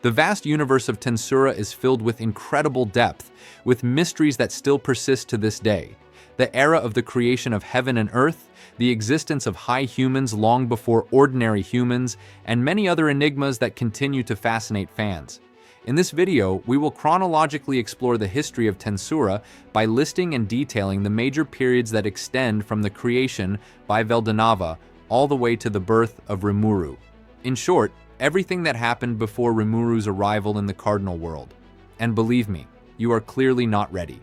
The vast universe of Tensura is filled with incredible depth, with mysteries that still persist to this day. The era of the creation of heaven and earth, the existence of high humans long before ordinary humans, and many other enigmas that continue to fascinate fans. In this video, we will chronologically explore the history of Tensura by listing and detailing the major periods that extend from the creation by Veldanava all the way to the birth of Rimuru. In short, everything that happened before Rimuru's arrival in the Cardinal World. And believe me, you are clearly not ready.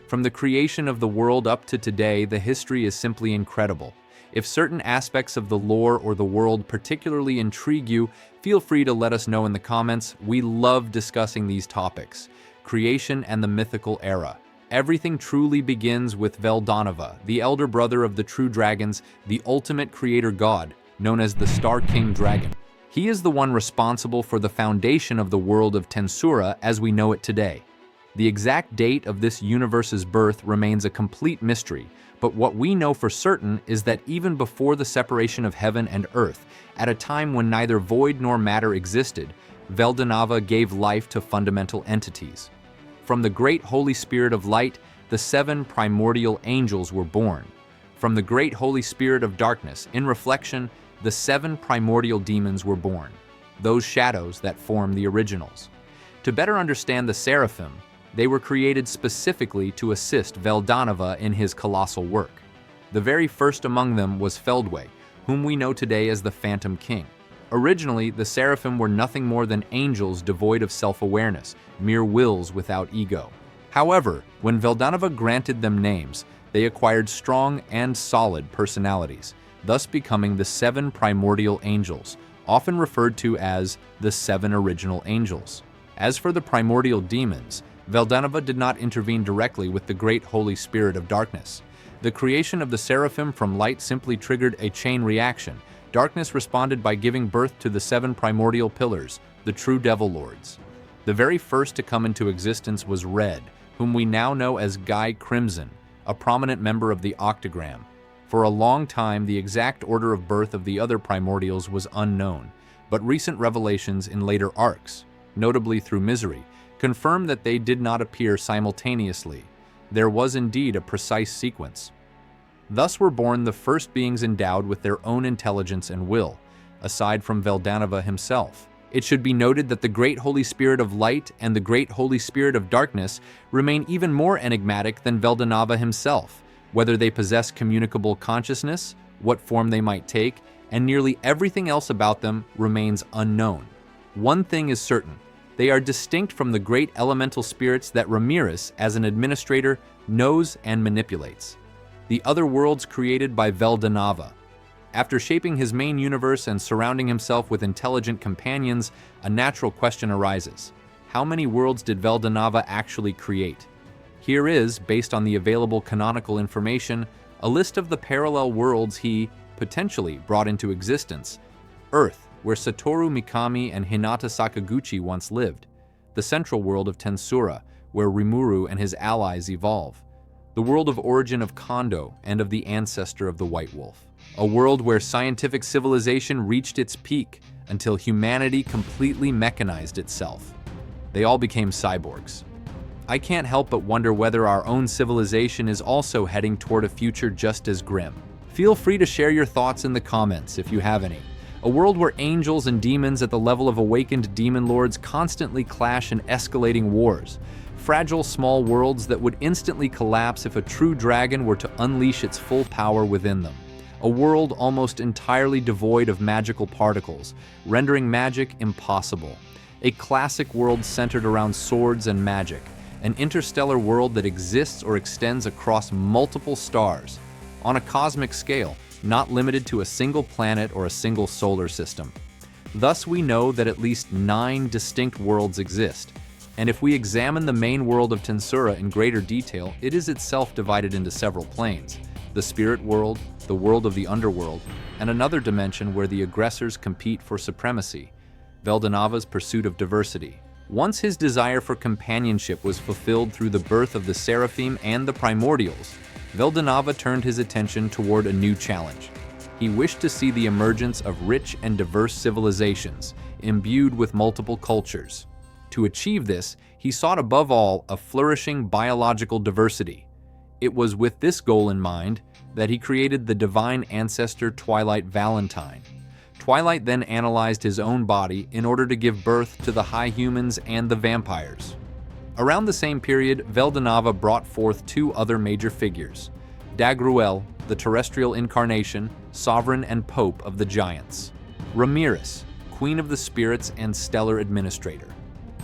From the creation of the world up to today, the history is simply incredible. If certain aspects of the lore or the world particularly intrigue you, feel free to let us know in the comments. We love discussing these topics. Creation and the mythical era. Everything truly begins with Veldanava, the elder brother of the true dragons, the ultimate creator god, known as the Star King Dragon. He is the one responsible for the foundation of the world of Tensura as we know it today. The exact date of this universe's birth remains a complete mystery, but what we know for certain is that even before the separation of heaven and earth, at a time when neither void nor matter existed, Veldanava gave life to fundamental entities. From the great Holy Spirit of light, the 7 primordial angels were born. From the great Holy Spirit of darkness, in reflection, the 7 primordial demons were born, those shadows that form the originals. To better understand the seraphim, they were created specifically to assist Veldanava in his colossal work. The very first among them was Feldway, whom we know today as the Phantom King. Originally, the seraphim were nothing more than angels devoid of self-awareness, mere wills without ego. However, when Veldanava granted them names, they acquired strong and solid personalities, thus becoming the 7 primordial angels, often referred to as the 7 original angels. As for the primordial demons, Veldanava did not intervene directly with the great Holy Spirit of darkness. The creation of the seraphim from light simply triggered a chain reaction. Darkness responded by giving birth to the 7 primordial pillars, the true Devil Lords. The very first to come into existence was Red, whom we now know as Guy Crimson, a prominent member of the Octagram. For a long time, the exact order of birth of the other primordials was unknown, but recent revelations in later arcs, notably through Misery, confirm that they did not appear simultaneously. There was indeed a precise sequence. Thus were born the first beings endowed with their own intelligence and will, aside from Veldanava himself. It should be noted that the great Holy Spirit of light and the great Holy Spirit of darkness remain even more enigmatic than Veldanava himself, whether they possess communicable consciousness, what form they might take, and nearly everything else about them remains unknown. One thing is certain. They are distinct from the great elemental spirits that Ramiris, as an administrator, knows and manipulates. The other worlds created by Veldanava. After shaping his main universe and surrounding himself with intelligent companions, a natural question arises. How many worlds did Veldanava actually create? Here is, based on the available canonical information, a list of the parallel worlds he, potentially, brought into existence. Earth, where Satoru Mikami and Hinata Sakaguchi once lived. The central world of Tensura, where Rimuru and his allies evolve. The world of origin of Kondo and of the ancestor of the White Wolf. A world where scientific civilization reached its peak until humanity completely mechanized itself. They all became cyborgs. I can't help but wonder whether our own civilization is also heading toward a future just as grim. Feel free to share your thoughts in the comments if you have any. A world where angels and demons at the level of awakened demon lords constantly clash in escalating wars. Fragile small worlds that would instantly collapse if a true dragon were to unleash its full power within them. A world almost entirely devoid of magical particles, rendering magic impossible. A classic world centered around swords and magic. An interstellar world that exists or extends across multiple stars, on a cosmic scale, not limited to a single planet or a single solar system. Thus we know that at least 9 distinct worlds exist, and if we examine the main world of Tensura in greater detail, it is itself divided into several planes: the spirit world, the world of the underworld, and another dimension where the aggressors compete for supremacy, Veldanava's pursuit of diversity. Once his desire for companionship was fulfilled through the birth of the Seraphim and the Primordials, Veldanava turned his attention toward a new challenge. He wished to see the emergence of rich and diverse civilizations, imbued with multiple cultures. To achieve this, he sought above all a flourishing biological diversity. It was with this goal in mind that he created the divine ancestor Twilight Valentine. Twilight then analyzed his own body in order to give birth to the high humans and the vampires. Around the same period, Veldanava brought forth two other major figures: Dagruel, the terrestrial incarnation, sovereign and pope of the giants; Ramiris, queen of the spirits and stellar administrator.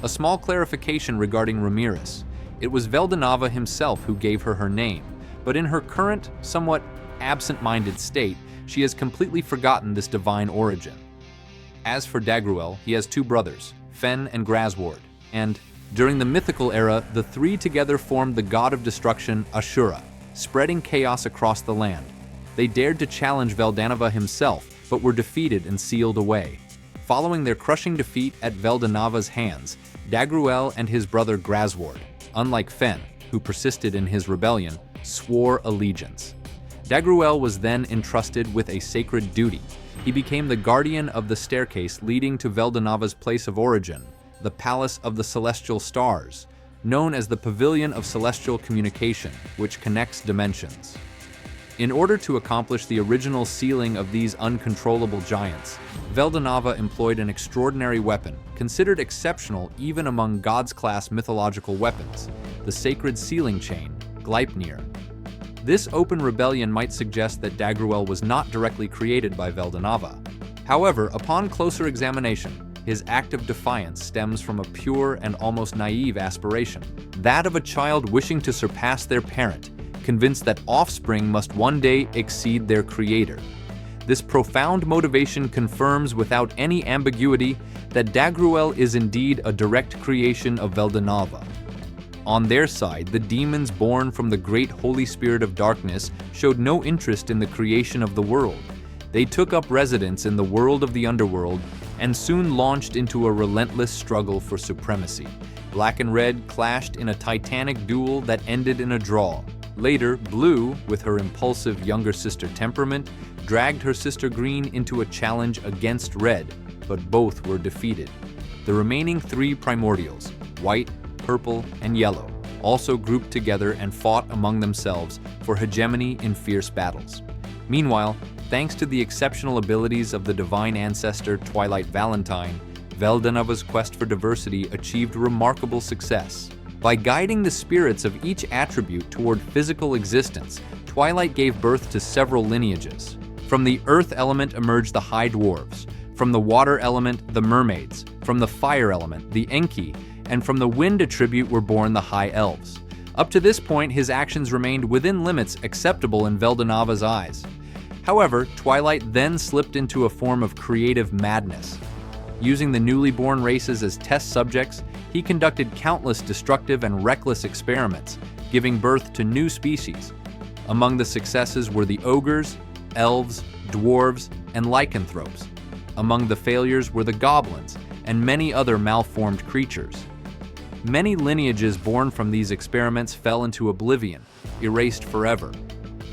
A small clarification regarding Ramiris: it was Veldanava himself who gave her her name, but in her current, somewhat absent-minded state, she has completely forgotten this divine origin. As for Dagruel, he has two brothers, Fen and Grasward, and during the mythical era, the three together formed the god of destruction, Ashura, spreading chaos across the land. They dared to challenge Veldanava himself, but were defeated and sealed away. Following their crushing defeat at Veldanava's hands, Dagruel and his brother Grasward, unlike Fen, who persisted in his rebellion, swore allegiance. Dagruel was then entrusted with a sacred duty. He became the guardian of the staircase leading to Veldanava's place of origin, the Palace of the Celestial Stars, known as the Pavilion of Celestial Communication, which connects dimensions. In order to accomplish the original sealing of these uncontrollable giants, Veldanava employed an extraordinary weapon, considered exceptional even among Gods-class mythological weapons, the sacred sealing chain, Gleipnir. This open rebellion might suggest that Dagruel was not directly created by Veldanava. However, upon closer examination, his act of defiance stems from a pure and almost naive aspiration, that of a child wishing to surpass their parent, convinced that offspring must one day exceed their creator. This profound motivation confirms without any ambiguity that Dagruel is indeed a direct creation of Veldanava. On their side, the demons born from the great Holy Spirit of Darkness showed no interest in the creation of the world. They took up residence in the world of the underworld and soon launched into a relentless struggle for supremacy. Black and Red clashed in a titanic duel that ended in a draw. Later, Blue, with her impulsive younger sister temperament, dragged her sister Green into a challenge against Red, but both were defeated. The remaining three Primordials, White, Purple, and Yellow, also grouped together and fought among themselves for hegemony in fierce battles. Meanwhile, thanks to the exceptional abilities of the divine ancestor Twilight Valentine, Veldanava's quest for diversity achieved remarkable success. By guiding the spirits of each attribute toward physical existence, Twilight gave birth to several lineages. From the earth element emerged the High Dwarves, from the water element, the Mermaids, from the fire element, the Enki, and from the wind attribute were born the High Elves. Up to this point, his actions remained within limits acceptable in Veldanava's eyes. However, Twilight then slipped into a form of creative madness. Using the newly born races as test subjects, he conducted countless destructive and reckless experiments, giving birth to new species. Among the successes were the ogres, elves, dwarves, and lycanthropes. Among the failures were the goblins and many other malformed creatures. Many lineages born from these experiments fell into oblivion, erased forever.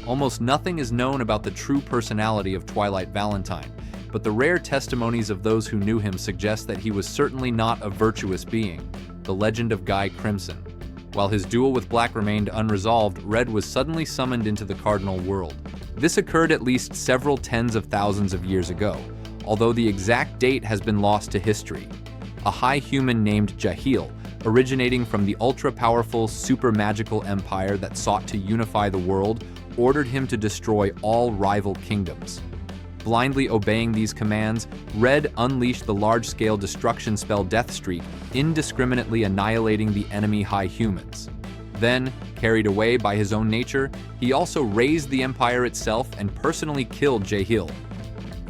Almost nothing is known about the true personality of Twilight Valentine, but the rare testimonies of those who knew him suggest that he was certainly not a virtuous being, the legend of Guy Crimson. While his duel with Black remained unresolved, Red was suddenly summoned into the Cardinal World. This occurred at least several tens of thousands of years ago, although the exact date has been lost to history. A high human named Jahil, originating from the ultra-powerful super-magical empire that sought to unify the world, ordered him to destroy all rival kingdoms. Blindly obeying these commands, Red unleashed the large-scale destruction spell Deathstreak, indiscriminately annihilating the enemy high humans. Then, carried away by his own nature, he also razed the empire itself and personally killed Jahil.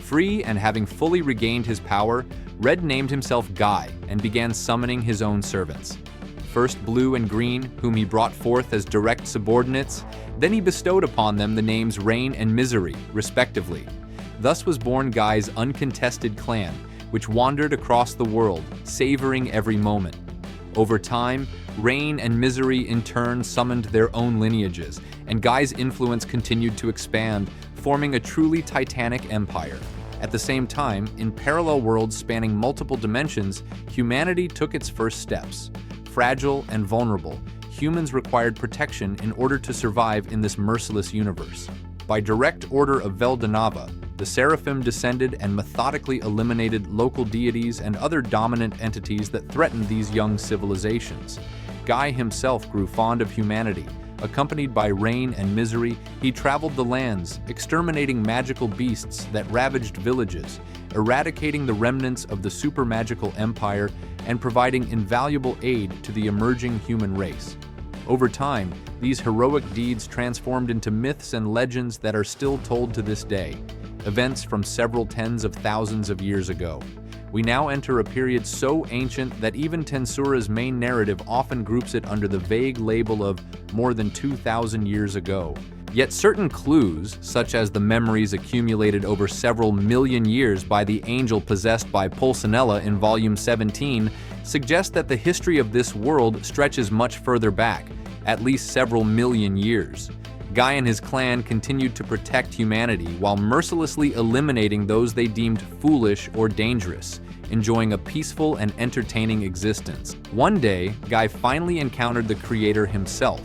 Free and having fully regained his power, Red named himself Guy and began summoning his own servants. First Blue and Green, whom he brought forth as direct subordinates, then he bestowed upon them the names Rain and Misery, respectively. Thus was born Guy's uncontested clan, which wandered across the world, savoring every moment. Over time, Rain and Misery in turn summoned their own lineages, and Guy's influence continued to expand, forming a truly titanic empire. At the same time, in parallel worlds spanning multiple dimensions, humanity took its first steps. Fragile and vulnerable, humans required protection in order to survive in this merciless universe. By direct order of Veldanava, the Seraphim descended and methodically eliminated local deities and other dominant entities that threatened these young civilizations. Guy himself grew fond of humanity. Accompanied by rain and misery, he traveled the lands, exterminating magical beasts that ravaged villages, eradicating the remnants of the super-magical empire, and providing invaluable aid to the emerging human race. Over time, these heroic deeds transformed into myths and legends that are still told to this day, events from several tens of thousands of years ago. We now enter a period so ancient that even Tensura's main narrative often groups it under the vague label of more than 2,000 years ago. Yet certain clues, such as the memories accumulated over several million years by the angel possessed by Pulcinella in Volume 17, suggest that the history of this world stretches much further back, at least several million years. Guy and his clan continued to protect humanity while mercilessly eliminating those they deemed foolish or dangerous, enjoying a peaceful and entertaining existence. One day, Guy finally encountered the creator himself,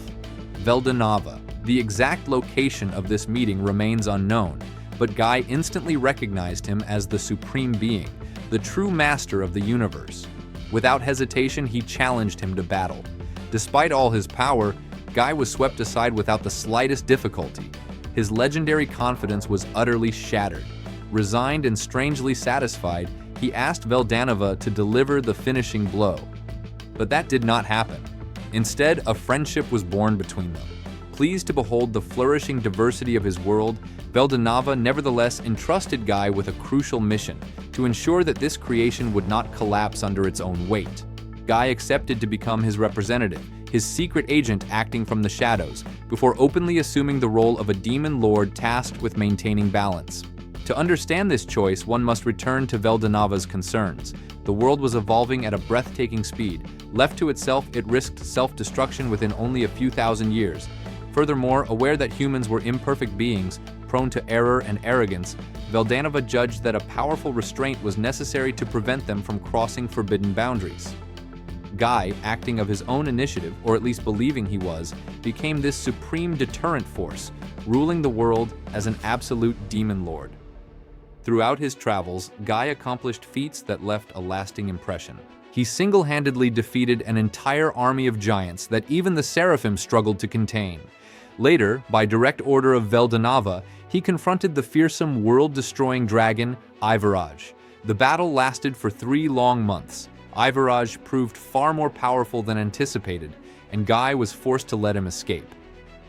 Veldanava. The exact location of this meeting remains unknown, but Guy instantly recognized him as the supreme being, the true master of the universe. Without hesitation, he challenged him to battle. Despite all his power, Guy was swept aside without the slightest difficulty. His legendary confidence was utterly shattered. Resigned and strangely satisfied, he asked Veldanava to deliver the finishing blow. But that did not happen. Instead, a friendship was born between them. Pleased to behold the flourishing diversity of his world, Veldanava nevertheless entrusted Guy with a crucial mission to ensure that this creation would not collapse under its own weight. Guy accepted to become his representative, his secret agent acting from the shadows, before openly assuming the role of a demon lord tasked with maintaining balance. To understand this choice, one must return to Veldanava's concerns. The world was evolving at a breathtaking speed. Left to itself, it risked self-destruction within only a few thousand years. Furthermore, aware that humans were imperfect beings, prone to error and arrogance, Veldanava judged that a powerful restraint was necessary to prevent them from crossing forbidden boundaries. Guy, acting of his own initiative, or at least believing he was, became this supreme deterrent force, ruling the world as an absolute demon lord. Throughout his travels, Guy accomplished feats that left a lasting impression. He single-handedly defeated an entire army of giants that even the Seraphim struggled to contain. Later, by direct order of Veldanava, he confronted the fearsome world-destroying dragon, Ivarage. The battle lasted for 3 long months. Ivarage proved far more powerful than anticipated, and Guy was forced to let him escape.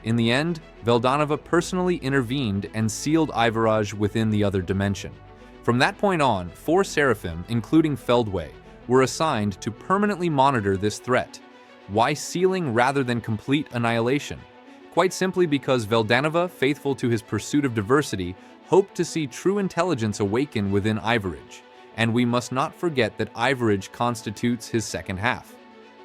In the end, Veldanava personally intervened and sealed Ivarage within the other dimension. From that point on, 4 Seraphim, including Feldway, were assigned to permanently monitor this threat. Why sealing rather than complete annihilation? Quite simply because Veldanava, faithful to his pursuit of diversity, hoped to see true intelligence awaken within Ivarage. And we must not forget that Ivarage constitutes his second half.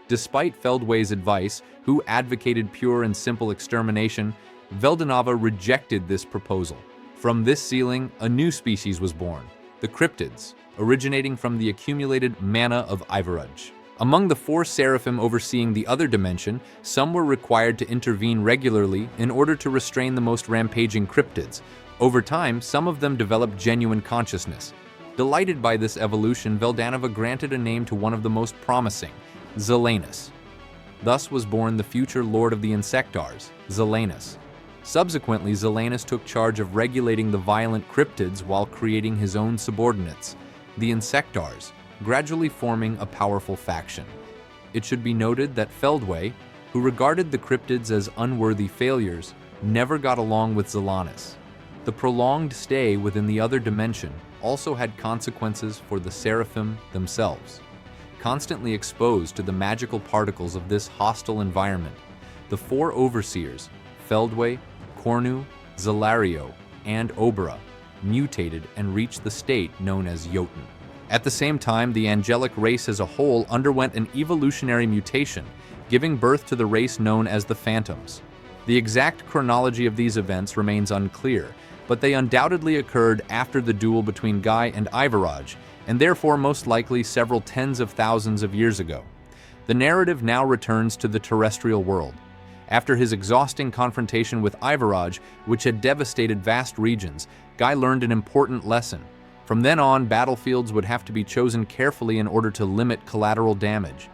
Despite Feldway's advice, who advocated pure and simple extermination, Veldanava rejected this proposal. From this sealing, a new species was born, the cryptids, originating from the accumulated mana of Ivarage. Among the 4 Seraphim overseeing the other dimension, some were required to intervene regularly in order to restrain the most rampaging cryptids. Over time, some of them developed genuine consciousness. Delighted by this evolution, Veldanava granted a name to one of the most promising, Zelanus. Thus was born the future Lord of the Insectars, Zelanus. Subsequently, Zelanus took charge of regulating the violent cryptids while creating his own subordinates, the Insectars, gradually forming a powerful faction. It should be noted that Feldway, who regarded the cryptids as unworthy failures, never got along with Zelanus. The prolonged stay within the other dimension also had consequences for the Seraphim themselves. Constantly exposed to the magical particles of this hostile environment, the 4 overseers, Feldway, Cornu, Zelario, and Obera, mutated and reached the state known as Jotun. At the same time, the angelic race as a whole underwent an evolutionary mutation, giving birth to the race known as the Phantoms. The exact chronology of these events remains unclear, but they undoubtedly occurred after the duel between Guy and Ivarage, and therefore most likely several tens of thousands of years ago. The narrative now returns to the terrestrial world. After his exhausting confrontation with Ivarage, which had devastated vast regions, Guy learned an important lesson. From then on, battlefields would have to be chosen carefully in order to limit collateral damage.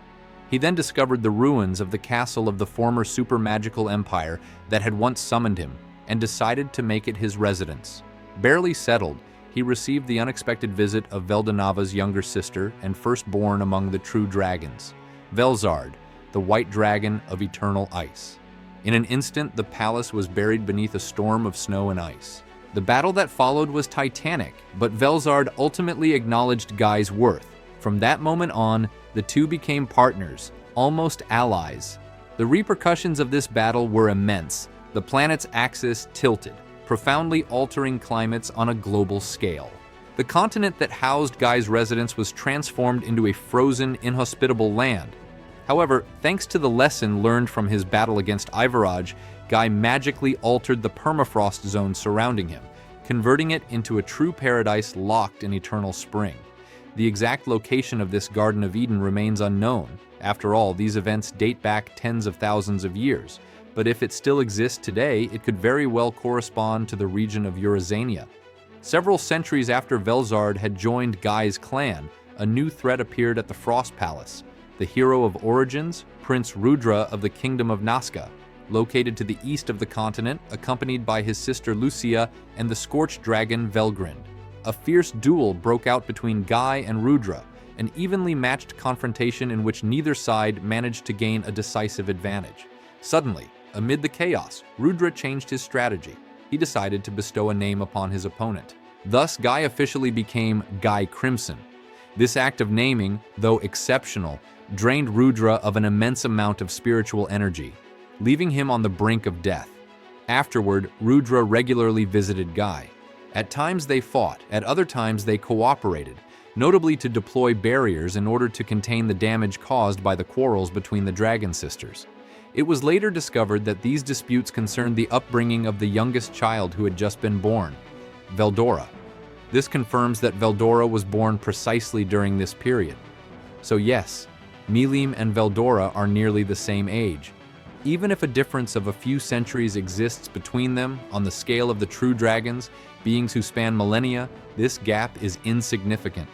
He then discovered the ruins of the castle of the former super-magical empire that had once summoned him, and decided to make it his residence. Barely settled, he received the unexpected visit of Veldanava's younger sister and firstborn among the true dragons, Velzard, the white dragon of eternal ice. In an instant, the palace was buried beneath a storm of snow and ice. The battle that followed was titanic, but Velzard ultimately acknowledged Guy's worth. From that moment on, the two became partners, almost allies. The repercussions of this battle were immense. The planet's axis tilted, profoundly altering climates on a global scale. The continent that housed Guy's residence was transformed into a frozen, inhospitable land. However, thanks to the lesson learned from his battle against Ivarage, Guy magically altered the permafrost zone surrounding him, converting it into a true paradise locked in eternal spring. The exact location of this Garden of Eden remains unknown. After all, these events date back tens of thousands of years, but if it still exists today, it could very well correspond to the region of Eurazania. Several centuries after Velzard had joined Guy's clan, a new threat appeared at the Frost Palace. The hero of origins, Prince Rudra of the Kingdom of Nazca, located to the east of the continent, accompanied by his sister Lucia and the scorched dragon Velgrind. A fierce duel broke out between Guy and Rudra, an evenly matched confrontation in which neither side managed to gain a decisive advantage. Suddenly, amid the chaos, Rudra changed his strategy. He decided to bestow a name upon his opponent. Thus, Guy officially became Guy Crimson. This act of naming, though exceptional, drained Rudra of an immense amount of spiritual energy, leaving him on the brink of death. Afterward, Rudra regularly visited Guy. At times they fought, at other times they cooperated, notably to deploy barriers in order to contain the damage caused by the quarrels between the Dragon Sisters. It was later discovered that these disputes concerned the upbringing of the youngest child who had just been born, Veldora. This confirms that Veldora was born precisely during this period. So yes, Milim and Veldora are nearly the same age. Even if a difference of a few centuries exists between them on the scale of the true dragons, beings who span millennia, this gap is insignificant.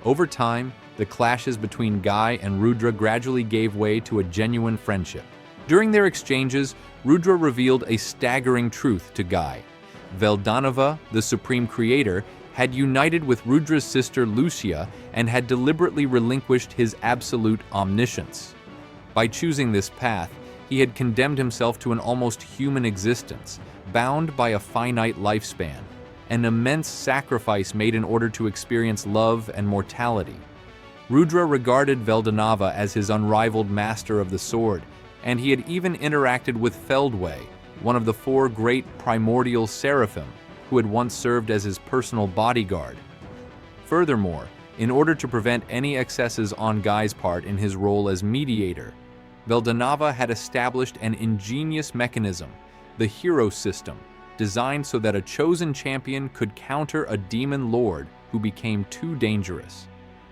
Over time, the clashes between Guy and Rudra gradually gave way to a genuine friendship. During their exchanges, Rudra revealed a staggering truth to Guy. Veldanava, the Supreme Creator, had united with Rudra's sister Lucia and had deliberately relinquished his absolute omniscience. By choosing this path, he had condemned himself to an almost human existence, bound by a finite lifespan, an immense sacrifice made in order to experience love and mortality. Rudra regarded Veldanava as his unrivaled master of the sword, and he had even interacted with Feldway, one of the four great primordial seraphim, who had once served as his personal bodyguard. Furthermore, in order to prevent any excesses on Guy's part in his role as mediator, Veldanava had established an ingenious mechanism, the hero system, designed so that a chosen champion could counter a demon lord who became too dangerous.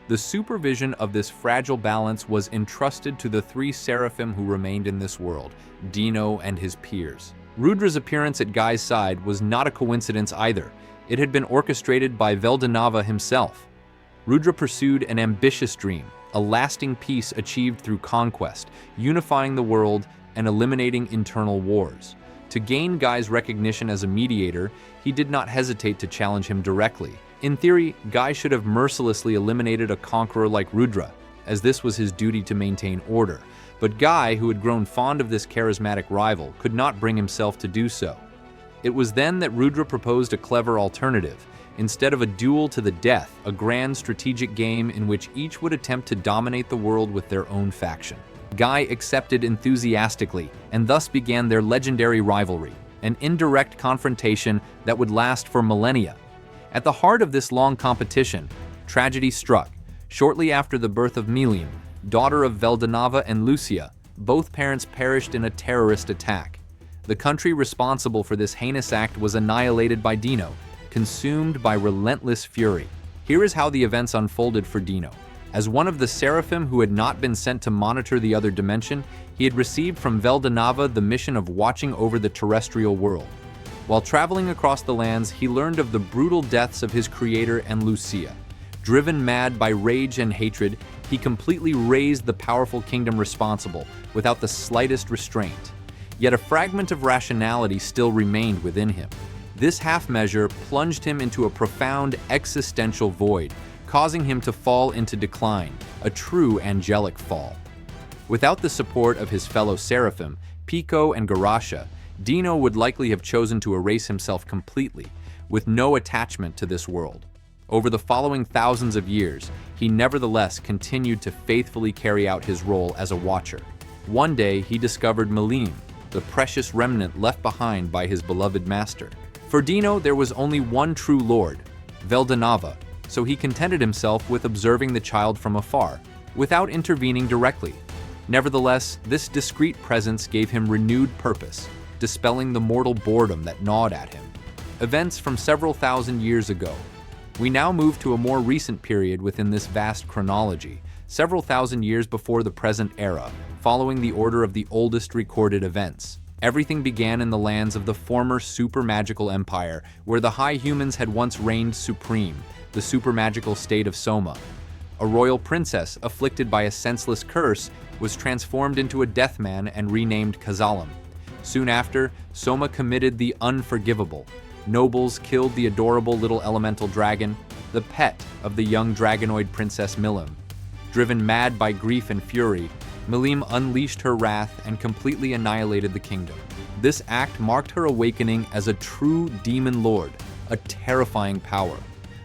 The supervision of this fragile balance was entrusted to the three seraphim who remained in this world, Dino and his peers. Rudra's appearance at Guy's side was not a coincidence either. It had been orchestrated by Veldanava himself. Rudra pursued an ambitious dream, a lasting peace achieved through conquest, unifying the world and eliminating internal wars. To gain Guy's recognition as a mediator, he did not hesitate to challenge him directly. In theory, Guy should have mercilessly eliminated a conqueror like Rudra, as this was his duty to maintain order. But Guy, who had grown fond of this charismatic rival, could not bring himself to do so. It was then that Rudra proposed a clever alternative. Instead of a duel to the death, a grand strategic game in which each would attempt to dominate the world with their own faction. Guy accepted enthusiastically, and thus began their legendary rivalry, an indirect confrontation that would last for millennia. At the heart of this long competition, tragedy struck. Shortly after the birth of Milim, daughter of Veldanava and Lucia, both parents perished in a terrorist attack. The country responsible for this heinous act was annihilated by Dino, consumed by relentless fury. Here is how the events unfolded for Dino. As one of the Seraphim who had not been sent to monitor the other dimension, he had received from Veldanava the mission of watching over the terrestrial world. While traveling across the lands, he learned of the brutal deaths of his creator and Lucia. Driven mad by rage and hatred, he completely razed the powerful kingdom responsible, without the slightest restraint. Yet a fragment of rationality still remained within him. This half-measure plunged him into a profound existential void, causing him to fall into decline, a true angelic fall. Without the support of his fellow Seraphim, Pico and Garasha, Dino would likely have chosen to erase himself completely, with no attachment to this world. Over the following thousands of years, he nevertheless continued to faithfully carry out his role as a watcher. One day, he discovered Milim, the precious remnant left behind by his beloved master. For Dino, there was only one true lord, Veldanava, so he contented himself with observing the child from afar, without intervening directly. Nevertheless, this discreet presence gave him renewed purpose, dispelling the mortal boredom that gnawed at him. Events from several thousand years ago. We now move to a more recent period within this vast chronology, several thousand years before the present era, following the order of the oldest recorded events. Everything began in the lands of the former super-magical empire, where the high humans had once reigned supreme, the super-magical state of Soma. A royal princess, afflicted by a senseless curse, was transformed into a deathman and renamed Kazalim. Soon after, Soma committed the unforgivable. Nobles killed the adorable little elemental dragon, the pet of the young dragonoid princess Milim. Driven mad by grief and fury, Milim unleashed her wrath and completely annihilated the kingdom. This act marked her awakening as a true demon lord, a terrifying power.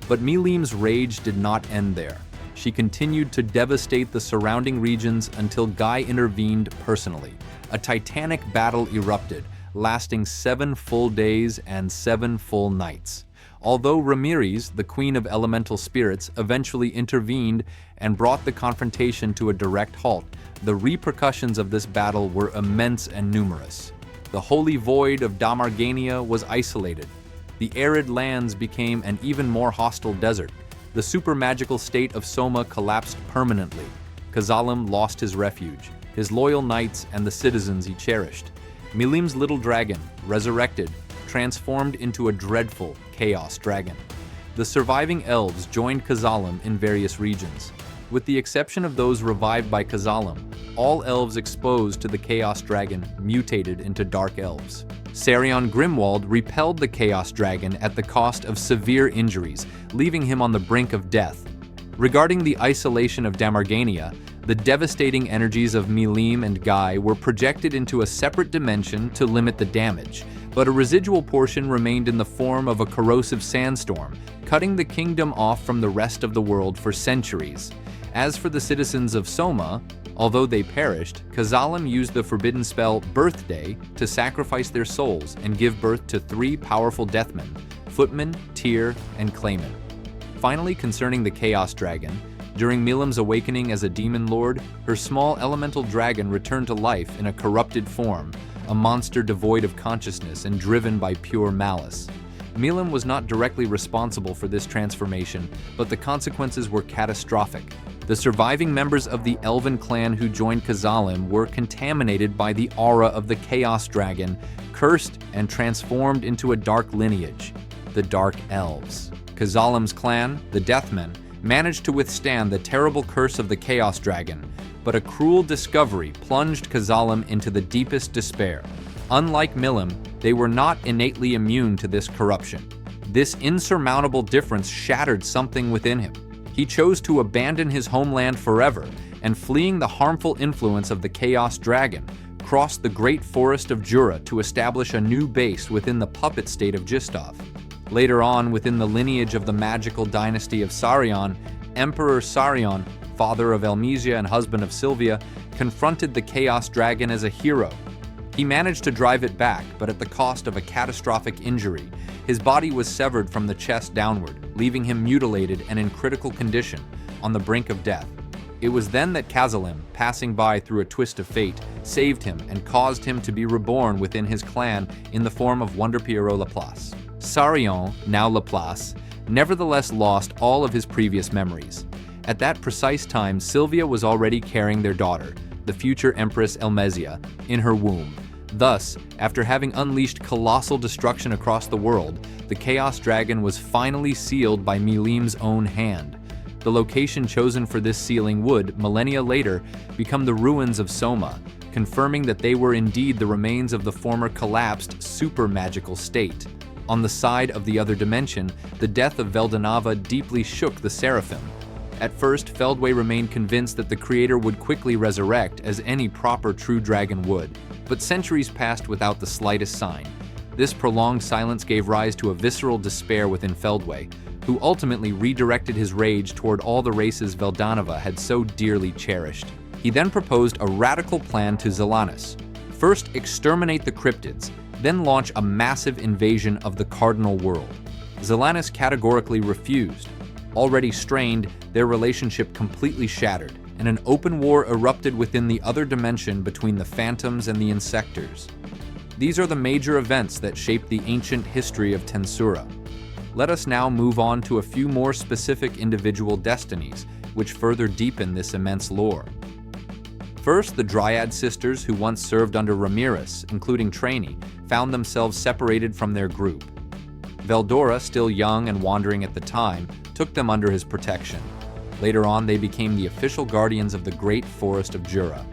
But Milim's rage did not end there. She continued to devastate the surrounding regions until Guy intervened personally. A titanic battle erupted, lasting 7 full days and 7 full nights. Although Ramiris, the queen of elemental spirits, eventually intervened and brought the confrontation to a direct halt, the repercussions of this battle were immense and numerous. The holy void of Damargania was isolated. The arid lands became an even more hostile desert. The super-magical state of Soma collapsed permanently. Kazalim lost his refuge, his loyal knights, and the citizens he cherished. Milim's little dragon, resurrected, transformed into a dreadful chaos dragon. The surviving elves joined Kazalim in various regions. With the exception of those revived by Kazalim, all elves exposed to the Chaos Dragon mutated into Dark Elves. Sarion Grimwald repelled the Chaos Dragon at the cost of severe injuries, leaving him on the brink of death. Regarding the isolation of Damargania, the devastating energies of Milim and Guy were projected into a separate dimension to limit the damage, but a residual portion remained in the form of a corrosive sandstorm, cutting the kingdom off from the rest of the world for centuries. As for the citizens of Soma, although they perished, Kazalim used the forbidden spell Birthday to sacrifice their souls and give birth to 3 powerful deathmen, Footman, Tyr, and Clayman. Finally, concerning the Chaos Dragon, during Milim's awakening as a demon lord, her small elemental dragon returned to life in a corrupted form, a monster devoid of consciousness and driven by pure malice. Milim was not directly responsible for this transformation, but the consequences were catastrophic. The surviving members of the Elven clan who joined Kazalim were contaminated by the aura of the Chaos Dragon, cursed and transformed into a dark lineage, the Dark Elves. Kazalim's clan, the Deathmen, managed to withstand the terrible curse of the Chaos Dragon, but a cruel discovery plunged Kazalim into the deepest despair. Unlike Milim, they were not innately immune to this corruption. This insurmountable difference shattered something within him. He chose to abandon his homeland forever and, fleeing the harmful influence of the Chaos Dragon, crossed the great forest of Jura to establish a new base within the puppet state of Gistov. Later on, within the lineage of the magical dynasty of Sarion, Emperor Sarion, father of Elmesia and husband of Sylvia, confronted the Chaos Dragon as a hero. He managed to drive it back, but at the cost of a catastrophic injury. His body was severed from the chest downward, leaving him mutilated and in critical condition, on the brink of death. It was then that Kazalim, passing by through a twist of fate, saved him and caused him to be reborn within his clan in the form of Wonder Pierrot Laplace. Sarion, now Laplace, nevertheless lost all of his previous memories. At that precise time, Sylvia was already carrying their daughter, the future Empress Elmesia, in her womb. Thus, after having unleashed colossal destruction across the world, the Chaos Dragon was finally sealed by Milim's own hand. The location chosen for this sealing would, millennia later, become the ruins of Soma, confirming that they were indeed the remains of the former collapsed super-magical state. On the side of the other dimension, the death of Veldanava deeply shook the Seraphim. At first, Feldway remained convinced that the creator would quickly resurrect, as any proper true dragon would. But centuries passed without the slightest sign. This prolonged silence gave rise to a visceral despair within Feldway, who ultimately redirected his rage toward all the races Veldanava had so dearly cherished. He then proposed a radical plan to Zelanis. First, exterminate the cryptids, then launch a massive invasion of the Cardinal World. Zelanis categorically refused. Already strained, their relationship completely shattered, and an open war erupted within the other dimension between the Phantoms and the Insectors. These are the major events that shaped the ancient history of Tensura. Let us now move on to a few more specific individual destinies, which further deepen this immense lore. First, the Dryad sisters who once served under Ramiris, including Trainee, found themselves separated from their group. Veldora, still young and wandering at the time, took them under his protection. Later on, they became the official guardians of the great forest of Jura.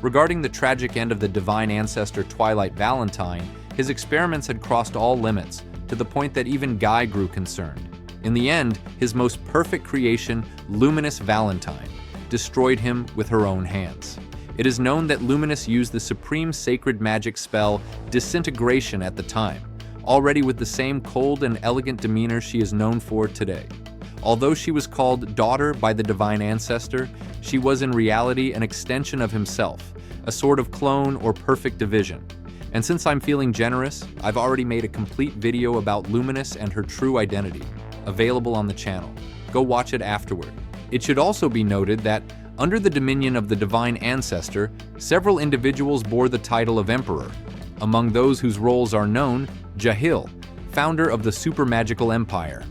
Regarding the tragic end of the divine ancestor Twilight Valentine, his experiments had crossed all limits, to the point that even Guy grew concerned. In the end, his most perfect creation, Luminous Valentine, destroyed him with her own hands. It is known that Luminous used the supreme sacred magic spell Disintegration at the time, already with the same cold and elegant demeanor she is known for today. Although she was called daughter by the divine ancestor, she was in reality an extension of himself, a sort of clone or perfect division. And since I'm feeling generous, I've already made a complete video about Luminous and her true identity, available on the channel. Go watch it afterward. It should also be noted that, under the dominion of the divine ancestor, several individuals bore the title of emperor. Among those whose roles are known, Jahil, founder of the super magical empire,